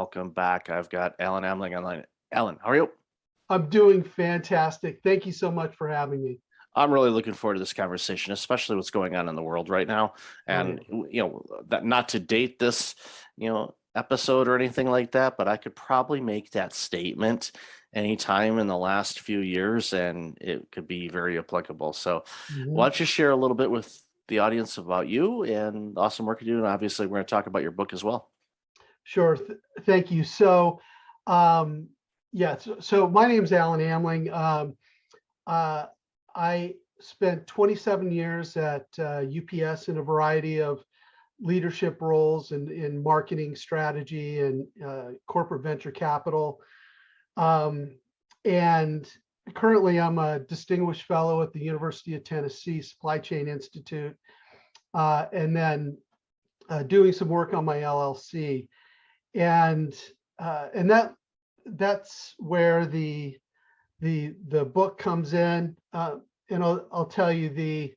welcome back. I've got Alan Amling online. Alan, how are you? I'm doing fantastic. Thank you so much for having me. I'm really looking forward to this conversation, especially what's going on in the world right now. And that not to date this, episode or anything like that, but I could probably make that statement anytime in the last few years, and it could be very applicable. So, why don't you share a little bit with the audience about you and the awesome work you do? And obviously, we're going to talk about your book as well. Sure. Thank you. So, so my name is Alan Amling. I spent 27 years at UPS in a variety of leadership roles in marketing strategy and corporate venture capital. And currently I'm a distinguished fellow at the University of Tennessee Supply Chain Institute, and then doing some work on my LLC. And that's where the book comes in. And I'll tell you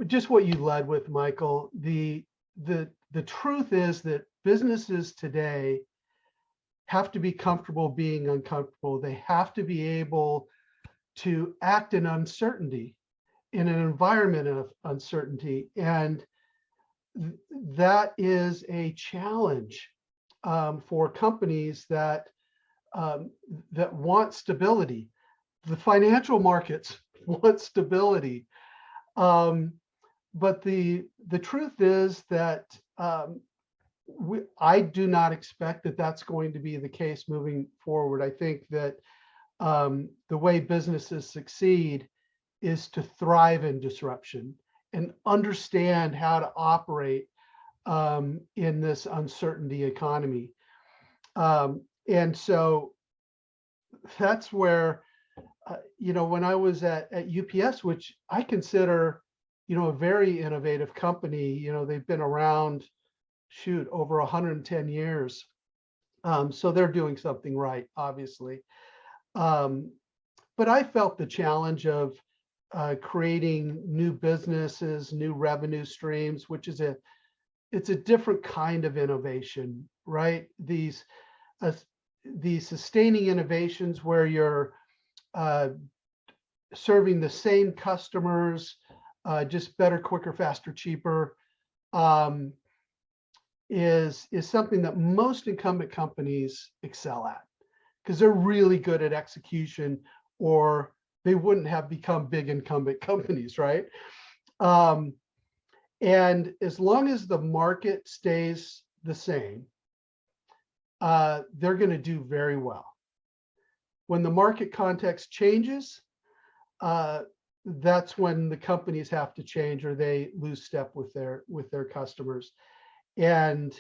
just what you led with, Michael. The truth is that businesses today have to be comfortable being uncomfortable. They have to be able to act in uncertainty, in an environment of uncertainty. And that is a challenge for companies that want stability. The financial markets want stability. But the truth is that I do not expect that that's going to be the case moving forward. I think that the way businesses succeed is to thrive in disruption and understand how to operate in this uncertainty economy. And so that's where, when I was at UPS, which I consider, a very innovative company, they've been around, over 110 years. So they're doing something right, obviously. But I felt the challenge of creating new businesses, new revenue streams, which is it's a different kind of innovation, right? These sustaining innovations where you're serving the same customers, just better, quicker, faster, cheaper, is something that most incumbent companies excel at, because they're really good at execution, or they wouldn't have become big incumbent companies, right? And as long as the market stays the same, they're going to do very well. When the market context changes, that's when the companies have to change, or they lose step with their customers. And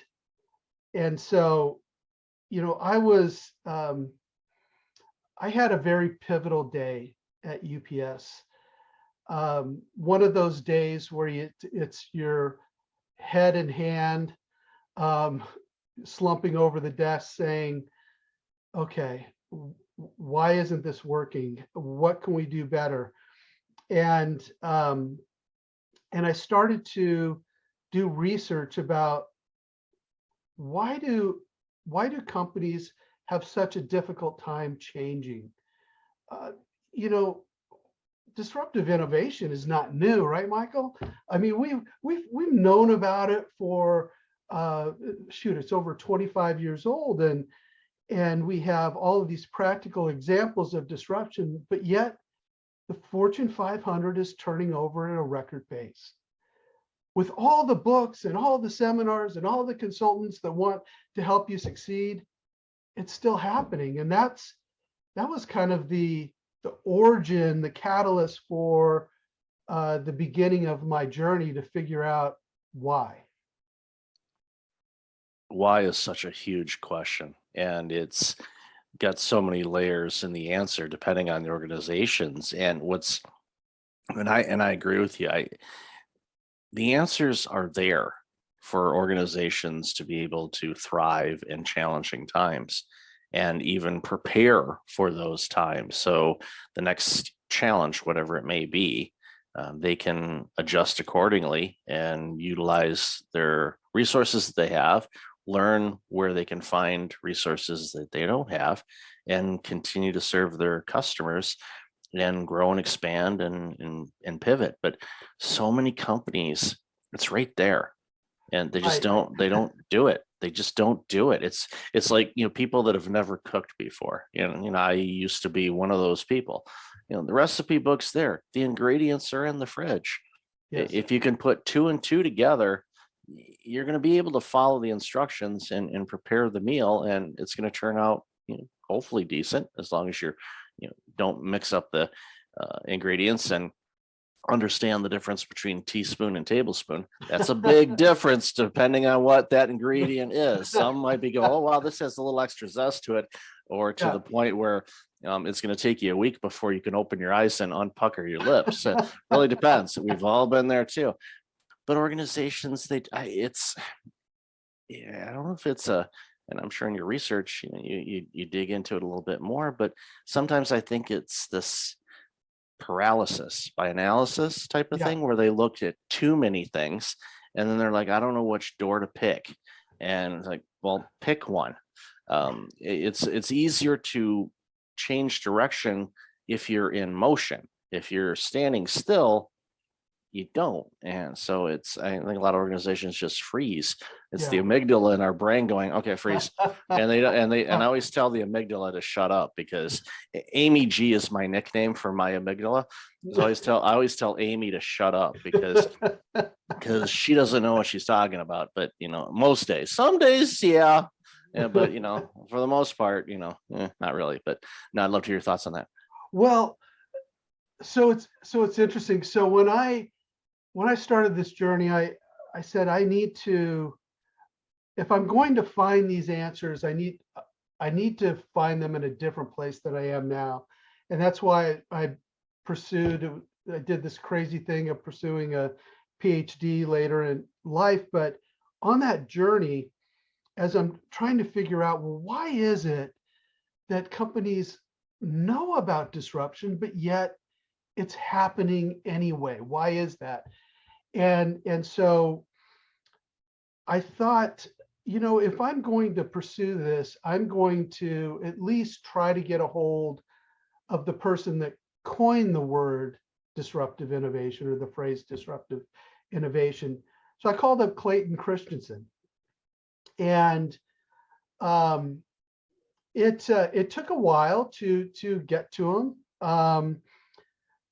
so, I had a very pivotal day at UPS. One of those days where it's your head in hand, slumping over the desk saying, okay, why isn't this working? What can we do better? And I started to do research about why do companies have such a difficult time changing? Disruptive innovation is not new, right, Michael? I mean, we've known about it for it's over 25 years old, and we have all of these practical examples of disruption, but yet the Fortune 500 is turning over at a record pace. With all the books and all the seminars and all the consultants that want to help you succeed, it's still happening. And that was kind of the origin, the catalyst for the beginning of my journey to figure out why. Why is such a huge question, and it's got so many layers in the answer depending on the organizations. And I agree with you. The answers are there for organizations to be able to thrive in challenging times and even prepare for those times. So the next challenge, whatever it may be, they can adjust accordingly and utilize their resources that they have, learn where they can find resources that they don't have, and continue to serve their customers and grow and expand and pivot. But so many companies, it's right there, and they just Right. don't do it. They just don't do it. It's like, people that have never cooked before. I used to be one of those people. The recipe book's there. The ingredients are in the fridge. Yes. If you can put two and two together, you're going to be able to follow the instructions and prepare the meal, and it's going to turn out, hopefully decent, as long as don't mix up the ingredients and understand the difference between teaspoon and tablespoon. That's a big difference depending on what that ingredient is. Some might be go, oh wow, this has a little extra zest to it, or to the point where it's going to take you a week before you can open your eyes and unpucker your lips. It really depends. We've all been there too. But organizations, I don't know if it's and I'm sure in your research, you dig into it a little bit more, but sometimes I think it's this paralysis by analysis type of thing, where they looked at too many things and then they're like, I don't know which door to pick. And it's like, well, pick one. It's easier to change direction if you're in motion. If you're standing still, you don't. And so I think a lot of organizations just freeze. It's the amygdala in our brain going, okay, freeze. And I always tell the amygdala to shut up, because Amy G is my nickname for my amygdala. So I always tell Amy to shut up, because she doesn't know what she's talking about. But most days, some days, yeah, but for the most part, not really. But no, I'd love to hear your thoughts on that. Well, so it's interesting. So when I started this journey, I said, I need to, if I'm going to find these answers, I need to find them in a different place than I am now. And that's why I did this crazy thing of pursuing a Ph.D. later in life. But on that journey, as I'm trying to figure out, well, why is it that companies know about disruption, but yet it's happening anyway? Why is that? And so I thought, if I'm going to pursue this, I'm going to at least try to get a hold of the person that coined the word disruptive innovation, or the phrase disruptive innovation. So I called up Clayton Christensen, and it took a while to get to him,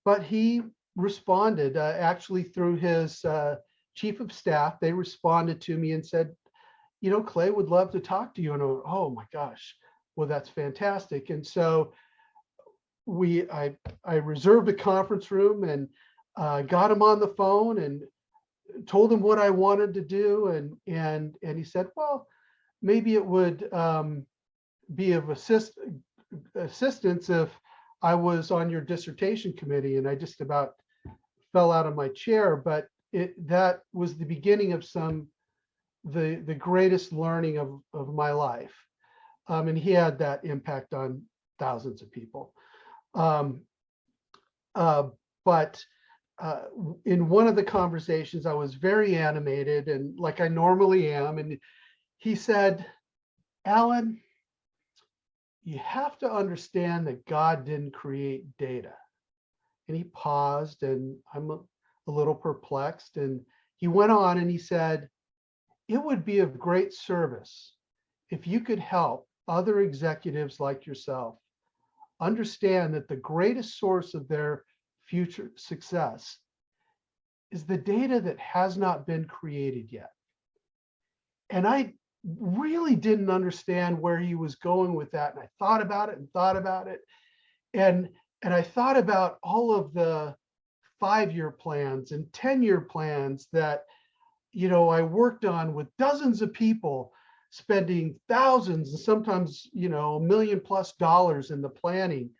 but he responded, actually through his chief of staff. They responded to me and said, Clay would love to talk to you. And oh my gosh, well, that's fantastic. And so I reserved a conference room and got him on the phone and told him what I wanted to do. And he said, well, maybe it would be of assistance if I was on your dissertation committee. And I just about fell out of my chair, but that was the beginning of the greatest learning of my life. And he had that impact on thousands of people. But in one of the conversations, I was very animated, and like I normally am. And he said, Alan, you have to understand that God didn't create data. And he paused, and I'm a little perplexed. And he went on and he said, it would be of great service if you could help other executives like yourself understand that the greatest source of their future success is the data that has not been created yet. And I really didn't understand where he was going with that. And I thought about it and thought about it. And I thought about all of the 5-year plans and 10-year plans that, I worked on with dozens of people, spending thousands and sometimes, $1 million+ in the planning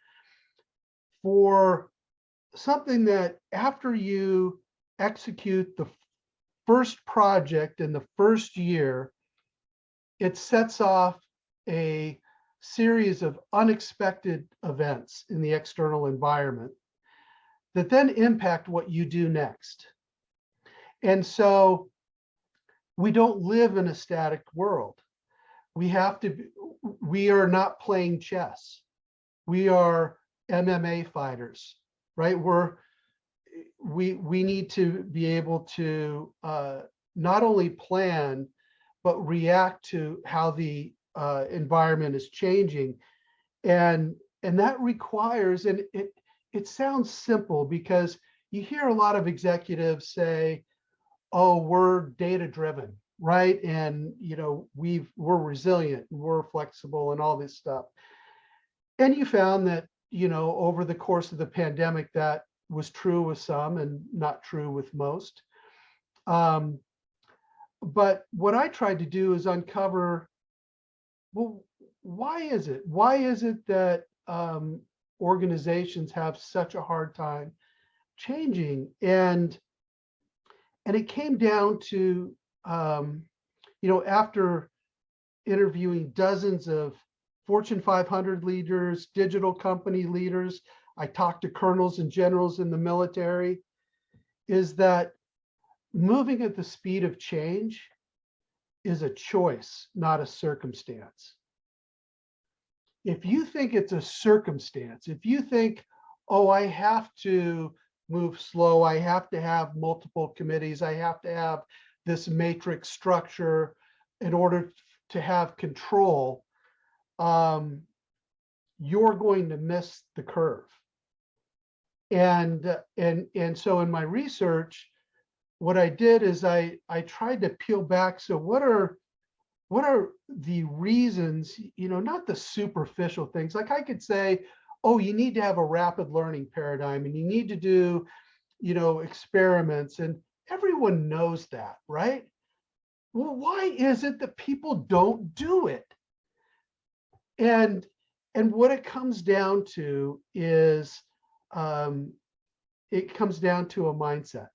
for something that, after you execute the first project in the first year, it sets off a series of unexpected events in the external environment that then impact what you do next. And so we don't live in a static world. We have to, we are not playing chess. We are MMA fighters, right? We need to be able to not only plan, but react to how the environment is changing. And that requires, and it sounds simple because you hear a lot of executives say, oh, we're data driven, right? And we're resilient, we're flexible and all this stuff. And you found that, over the course of the pandemic, that was true with some and not true with most. But what I tried to do is uncover, well, why is it? Why is it that organizations have such a hard time changing? And it came down to, after interviewing dozens of Fortune 500 leaders, digital company leaders, I talked to colonels and generals in the military, is that moving at the speed of change is a choice, not a circumstance. If you think it's a circumstance, if you think, oh, I have to move slow, I have to have multiple committees, I have to have this matrix structure in order to have control, you're going to miss the curve. And so in my research, what I did is I tried to peel back. So what are the reasons, not the superficial things. Like I could say, oh, you need to have a rapid learning paradigm and you need to do, experiments, and everyone knows that, right? Well, why is it that people don't do it? And what it comes down to is, it comes down to a mindset.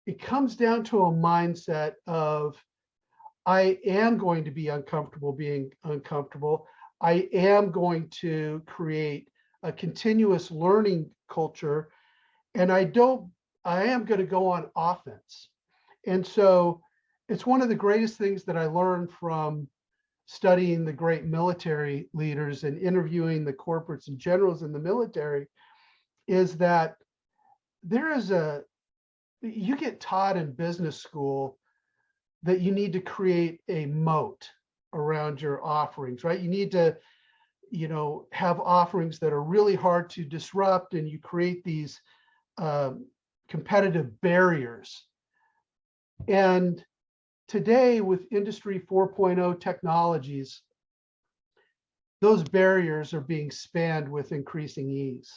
It comes down to a mindset of, I am going to be uncomfortable being uncomfortable. I am going to create a continuous learning culture, and I am going to go on offense. And so it's one of the greatest things that I learned from studying the great military leaders and interviewing the corporates and generals in the military, is that you get taught in business school that you need to create a moat around your offerings, right? You need to, have offerings that are really hard to disrupt, and you create these competitive barriers. And today, with Industry 4.0 technologies, those barriers are being spanned with increasing ease.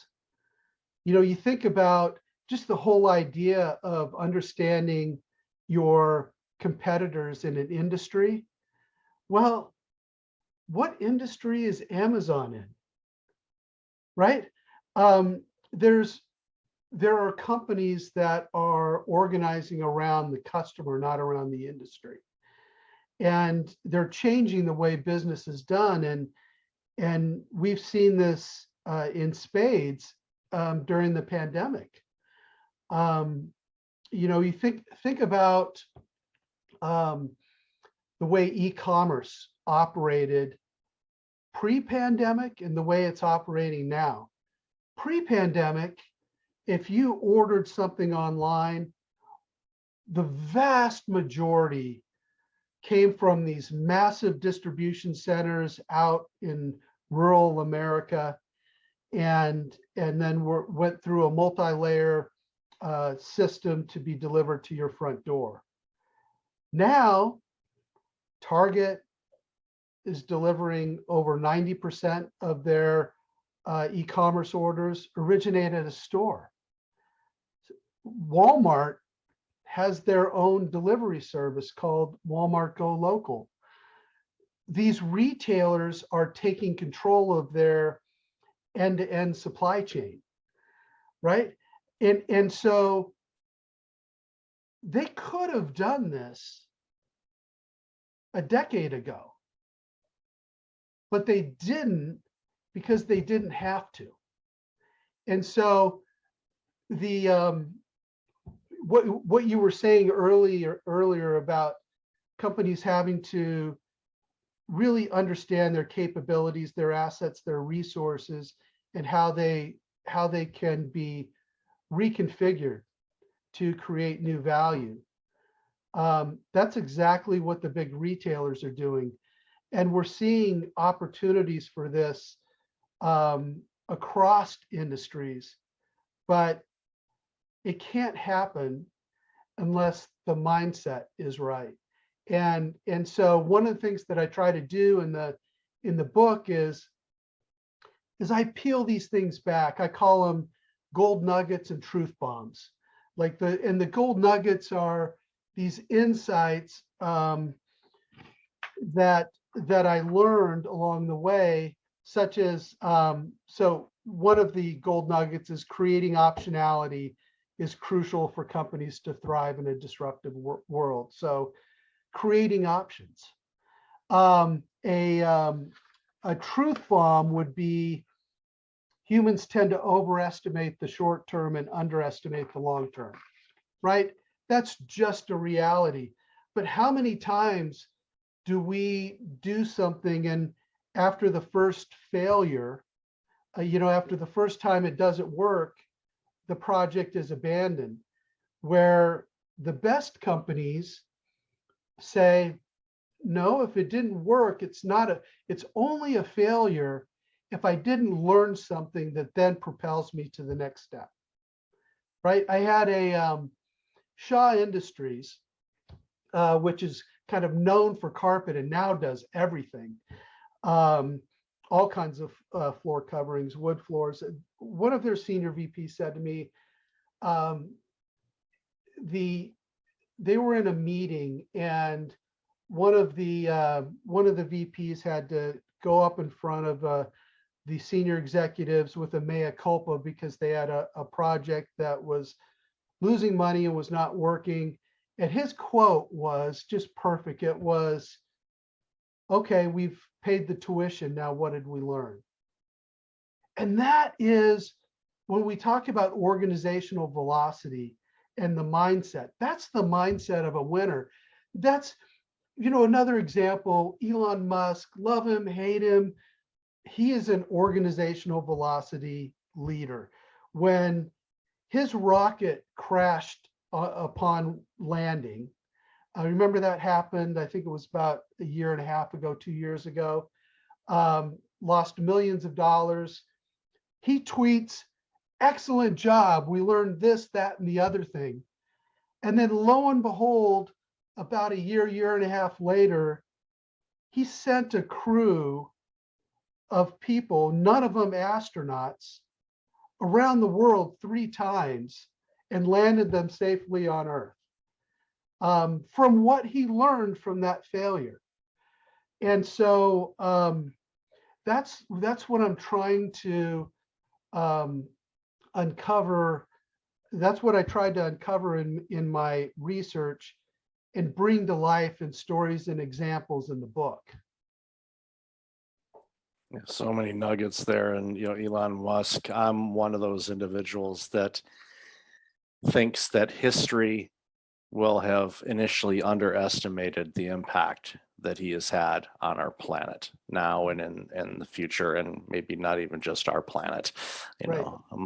You think about just the whole idea of understanding your competitors in an industry. Well, what industry is Amazon in, right? There are companies that are organizing around the customer, not around the industry. And they're changing the way business is done. And we've seen this in spades during the pandemic. You think about the way e-commerce operated pre-pandemic and the way it's operating now. Pre-pandemic, if you ordered something online, the vast majority came from these massive distribution centers out in rural America, and then went through a multi-layer system to be delivered to your front door. Now, Target is delivering over 90% of their e-commerce orders originate at a store. Walmart has their own delivery service called Walmart Go Local. These retailers are taking control of their end-to-end supply chain, right? And so they could have done this a decade ago, but they didn't, because they didn't have to. And so what you were saying earlier about companies having to really understand their capabilities, their assets, their resources, and how they can be reconfigured to create new value. That's exactly what the big retailers are doing. And we're seeing opportunities for this across industries, but it can't happen unless the mindset is right. And so one of the things that I try to do in the book is I peel these things back. I call them gold nuggets and truth bombs. Like the gold nuggets are these insights that I learned along the way, such as so one of the gold nuggets is creating optionality is crucial for companies to thrive in a disruptive world. So creating options. A truth bomb would be humans tend to overestimate the short term and underestimate the long term, right? That's just a reality. But how many times do we do something and after the first failure, after the first time it doesn't work, the project is abandoned, where the best companies say, no, if it didn't work, it's only a failure if I didn't learn something that then propels me to the next step, right? I had a Shaw Industries, which is kind of known for carpet and now does everything. All kinds of floor coverings, wood floors. One of their senior VPs said to me, they were in a meeting and one of the VPs had to go up in front of the senior executives with a mea culpa because they had a project that was losing money and was not working. And his quote was just perfect. It was, okay, we've paid the tuition. Now, what did we learn? And that is when we talk about organizational velocity and the mindset, that's the mindset of a winner. That's, another example, Elon Musk, love him, hate him. He is an organizational velocity leader. When his rocket crashed upon landing, I remember that happened, I think it was about a year and a half ago, 2 years ago, lost millions of dollars. He tweets, excellent job. We learned this, that, and the other thing. And then lo and behold, about a year and a half later, he sent a crew of people, none of them astronauts, around the world 3 times and landed them safely on Earth. From what he learned from that failure. And so that's what I'm trying to uncover. That's what I tried to uncover in my research and bring to life in stories and examples in the book. So many nuggets there. And, Elon Musk, I'm one of those individuals that thinks that history will have initially underestimated the impact that he has had on our planet now and in the future, and maybe not even just our planet, Right.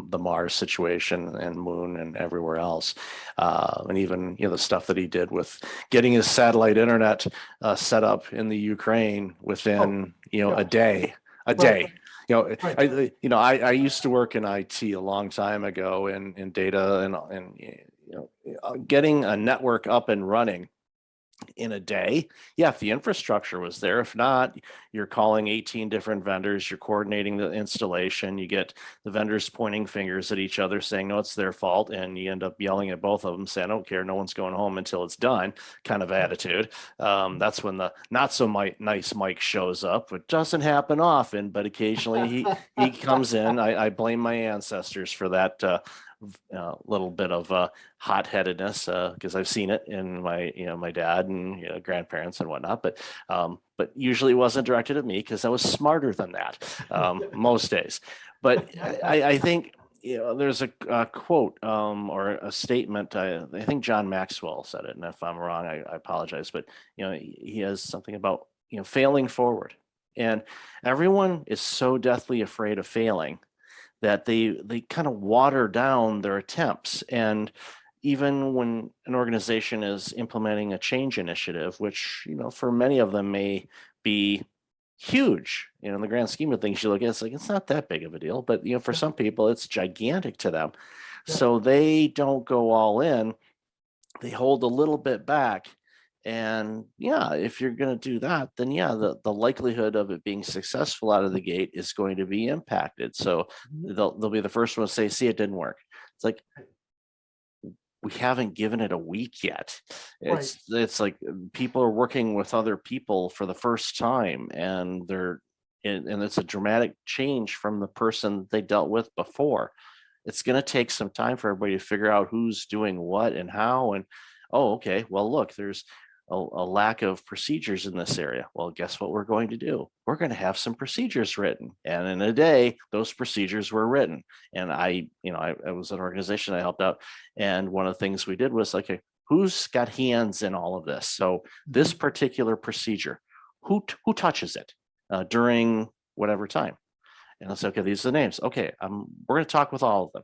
The Mars situation and moon and everywhere else. And even, the stuff that he did with getting his satellite internet set up in the Ukraine within, a day. Right. I used to work in IT a long time ago in data and getting a network up and running in a day. Yeah, if the infrastructure was there. If not, you're calling 18 different vendors, you're coordinating the installation, you get the vendors pointing fingers at each other saying, no, it's their fault. And you end up yelling at both of them saying, I don't care, no one's going home until it's done kind of attitude. That's when the not so nice Mike shows up. It doesn't happen often, but occasionally he comes in. I blame my ancestors for that little bit of hot-headedness because I've seen it in my dad and grandparents and whatnot, but usually it wasn't directed at me because I was smarter than that most days. But I think there's a quote or a statement. I think John Maxwell said it, and if I'm wrong, I apologize. But he has something about failing forward, and everyone is so deathly afraid of failing that they kind of water down their attempts. And even when an organization is implementing a change initiative, which for many of them may be huge, in the grand scheme of things, you look at it's like it's not that big of a deal, but for Yeah, some people it's gigantic to them. yeah, So they don't go all in, they hold a little bit back. And yeah, if you're going to do that, then yeah, the likelihood of it being successful out of the gate is going to be impacted. So mhm, they'll be the first one to say, see, it didn't work. It's like, we haven't given it a week yet. right. It's like people are working with other people for the first time, and and it's a dramatic change from the person they dealt with before. It's going to take some time for everybody to figure out who's doing what and how. And oh, okay, well, look, there's a lack of procedures in this area. Well, guess what we're going to do? We're going to have some procedures written. And in a day, those procedures were written. And I was an organization I helped out. And one of the things we did was like, okay, who's got hands in all of this? So this Mhm, particular procedure, who touches it during whatever time? And I said, okay, these are the names. Okay, we're going to talk with all of them,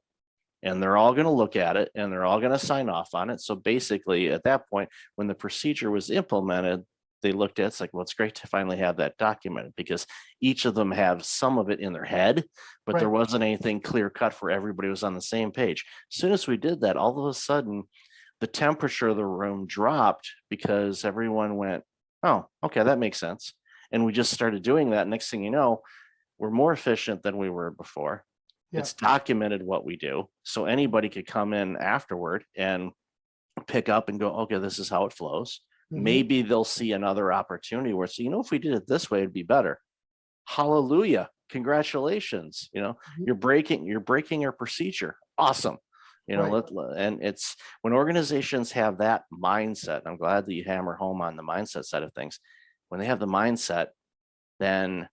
and they're all going to look at it, and they're all going to sign off on it. So basically, at that point, when the procedure was implemented, they looked at it's like, well, it's great to finally have that documented, because each of them have some of it in their head, but there right. wasn't anything clear cut for everybody was on the same page. As soon as we did that, all of a sudden, the temperature of the room dropped because everyone went, oh, okay, that makes sense. And we just started doing that. Next thing you know, we're more efficient than we were before. Yeah. It's documented what we do. So anybody could come in afterward and pick up and go, okay, this is how it flows. Mhm, Maybe they'll see another opportunity where, so, if we did it this way, it'd be better. Hallelujah. Congratulations. mhm, you're breaking your procedure. Awesome. right. And it's when organizations have that mindset, I'm glad that you hammer home on the mindset side of things. When they have the mindset, then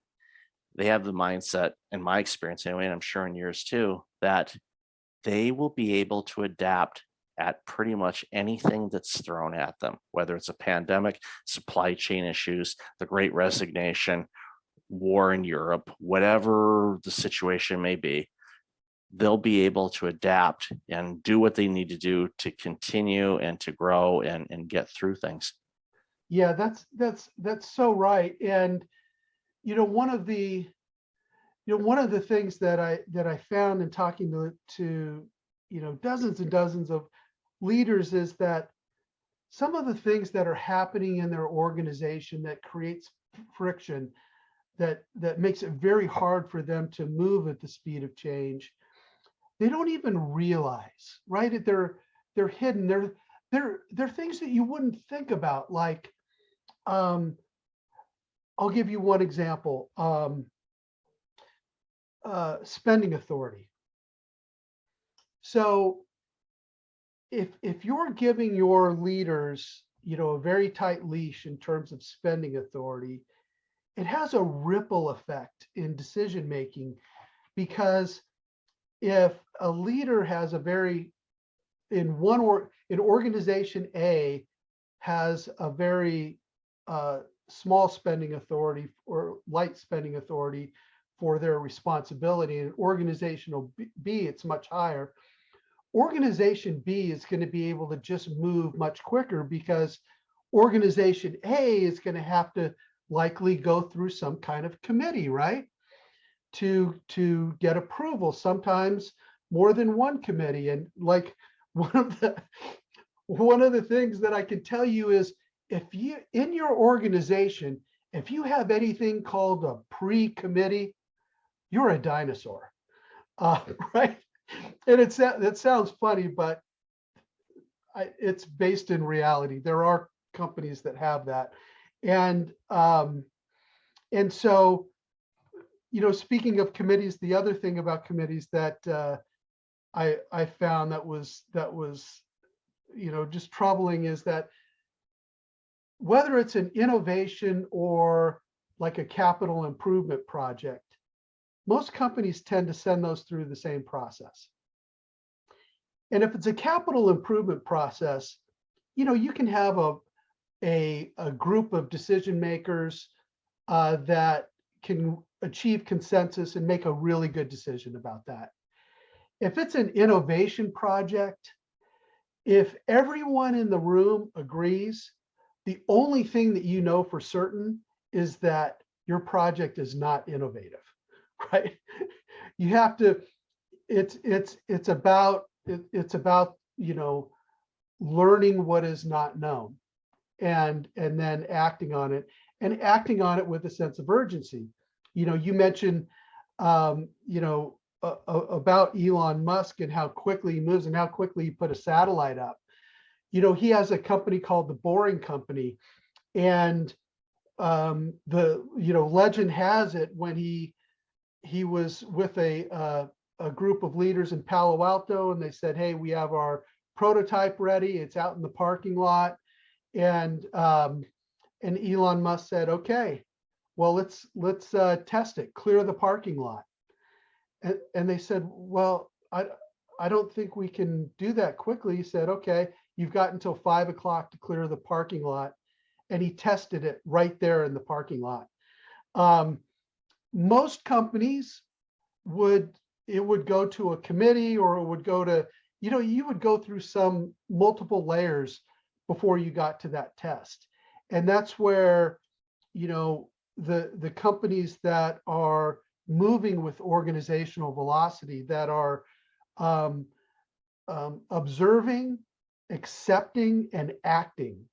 they have the mindset, in my experience anyway, and I'm sure in yours too, that they will be able to adapt at pretty much anything that's thrown at them, whether it's a pandemic, supply chain issues, the great resignation, war in Europe, whatever the situation may be. They'll be able to adapt and do what they need to do to continue and to grow and get through things. Yeah, that's so right. And one of the one of the things that I found in talking to dozens and dozens of leaders is that some of the things that are happening in their organization that creates friction, that makes it very hard for them to move at the speed of change, they don't even realize, right? They're hidden. They're things that you wouldn't think about. Like, um, I'll give you one example. Spending authority. So if you're giving your leaders, a very tight leash in terms of spending authority, it has a ripple effect in decision making, because if a leader has a very in organization A has a very small spending authority or light spending authority for their responsibility, and organizational B, it's much higher. Organization B is going to be able to just move much quicker, because organization A is going to have to likely go through some kind of committee, right? To get approval, sometimes more than one committee. And like one of the one of the things that I can tell you is, if you in your organization, if you have anything called a pre-committee, you're a dinosaur. Right? And that sounds funny, but it's based in reality. There are companies that have that. And so, speaking of committees, the other thing about committees that I found that was just troubling is that whether it's an innovation or like a capital improvement project, most companies tend to send those through the same process. And if it's a capital improvement process, you can have a group of decision makers that can achieve consensus and make a really good decision about that. If it's an innovation project, if everyone in the room agrees, the only thing that you know for certain is that your project is not innovative, right? You have to, it's about learning what is not known and then acting on it, and acting on it with a sense of urgency. You mentioned about Elon Musk and how quickly he moves and how quickly he put a satellite up. He has a company called the Boring Company, and the legend has it when he was with a group of leaders in Palo Alto, and they said, "Hey, we have our prototype ready. It's out in the parking lot." And Elon Musk said, "Okay, well, let's test it. Clear the parking lot." And they said, "Well, I don't think we can do that quickly." He said, "Okay, you've got until 5 o'clock to clear the parking lot." And he tested it right there in the parking lot. Most companies would go to a committee, or it would go to, you would go through some multiple layers before you got to that test. And that's where, the companies that are moving with organizational velocity, that are observing, accepting, and acting,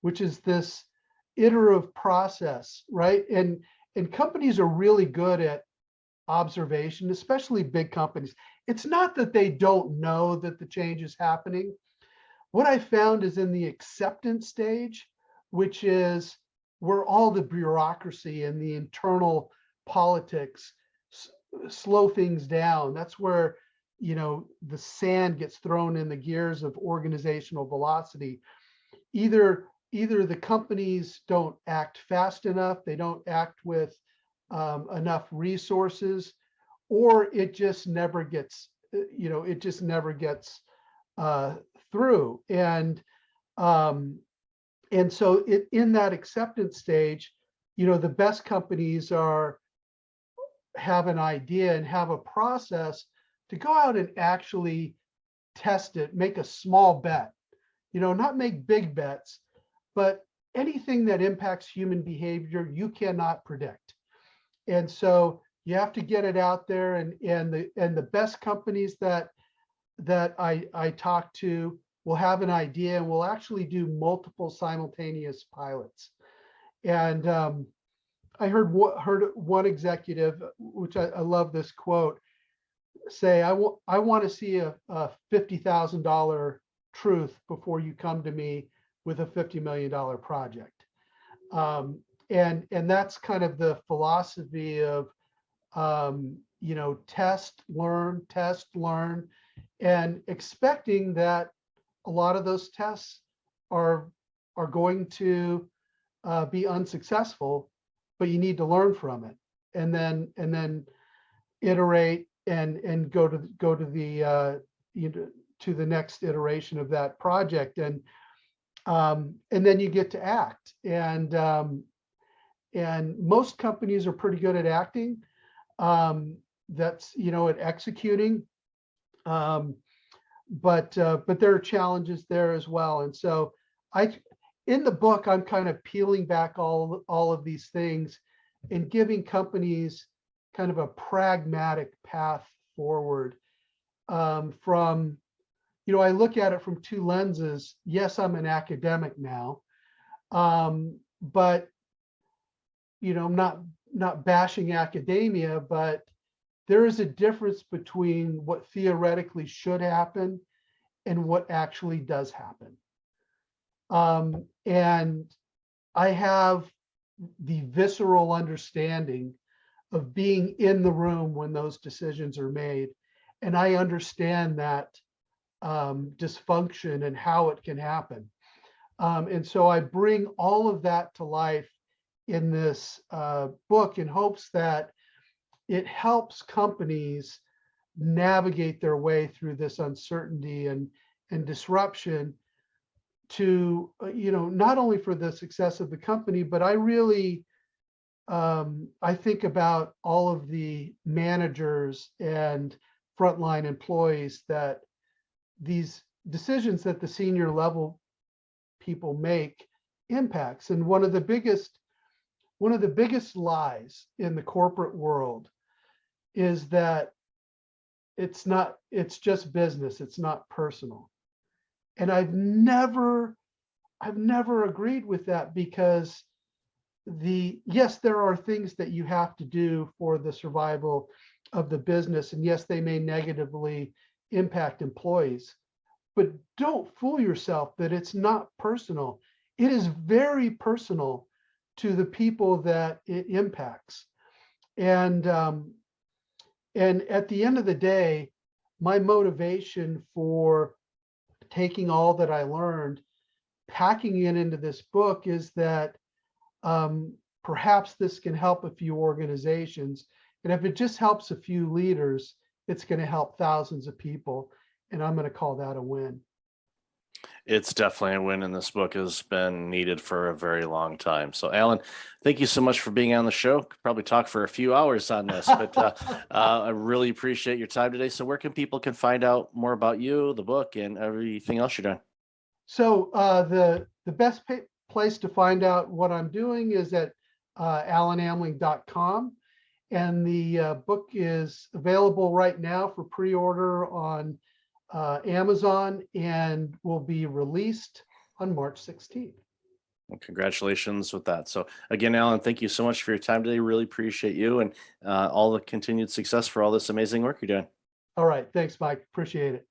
which is this iterative process, right? And companies are really good at observation, especially big companies. It's not that they don't know that the change is happening. What I found is in the acceptance stage, which is where all the bureaucracy and the internal politics slow things down. That's where, the sand gets thrown in the gears of organizational velocity. Either the companies don't act fast enough, they don't act with enough resources, or it just never gets, through. And so in that acceptance stage, the best companies have an idea and have a process to go out and actually test it, make a small bet, not make big bets, but anything that impacts human behavior, you cannot predict. And so you have to get it out there, and the best companies that I talk to will have an idea and will actually do multiple simultaneous pilots. And I heard one executive, which I love this quote, say, I want to see a $50,000 truth before you come to me with a $50 million project. And that's kind of the philosophy of, test, learn, and expecting that a lot of those tests are going to be unsuccessful, but you need to learn from it, and then iterate and go to the to the next iteration of that project, and then you get to act. And most companies are pretty good at acting. That's at executing. But there are challenges there as well. And so in the book, I'm kind of peeling back all of these things and giving companies kind of a pragmatic path forward. From, I look at it from two lenses. Yes, I'm an academic now, but I'm not bashing academia, but there is a difference between what theoretically should happen and what actually does happen. And I have the visceral understanding of being in the room when those decisions are made. And I understand that dysfunction and how it can happen. And so I bring all of that to life in this book in hopes that it helps companies navigate their way through this uncertainty and disruption to, not only for the success of the company, but I really, I think about all of the managers and frontline employees that these decisions that the senior level people make impacts. And one of the biggest lies in the corporate world is that it's just business, it's not personal. And I've never agreed with that, because yes, there are things that you have to do for the survival of the business. And yes, they may negatively impact employees, but don't fool yourself that it's not personal. It is very personal to the people that it impacts. And at the end of the day, my motivation for taking all that I learned, packing it into this book, is that perhaps this can help a few organizations. And if it just helps a few leaders, it's going to help thousands of people. And I'm going to call that a win. It's definitely a win, and this book has been needed for a very long time. So, Alan, thank you so much for being on the show. Could probably talk for a few hours on this, but I really appreciate your time today. So where can people find out more about you, the book, and everything else you're doing? So the best place to find out what I'm doing is at alanamling.com. And the book is available right now for pre-order on Amazon, and will be released on March 16th. Well, congratulations with that. So again, Alan, thank you so much for your time today. Really appreciate you, and all the continued success for all this amazing work you're doing. All right. Thanks, Mike. Appreciate it.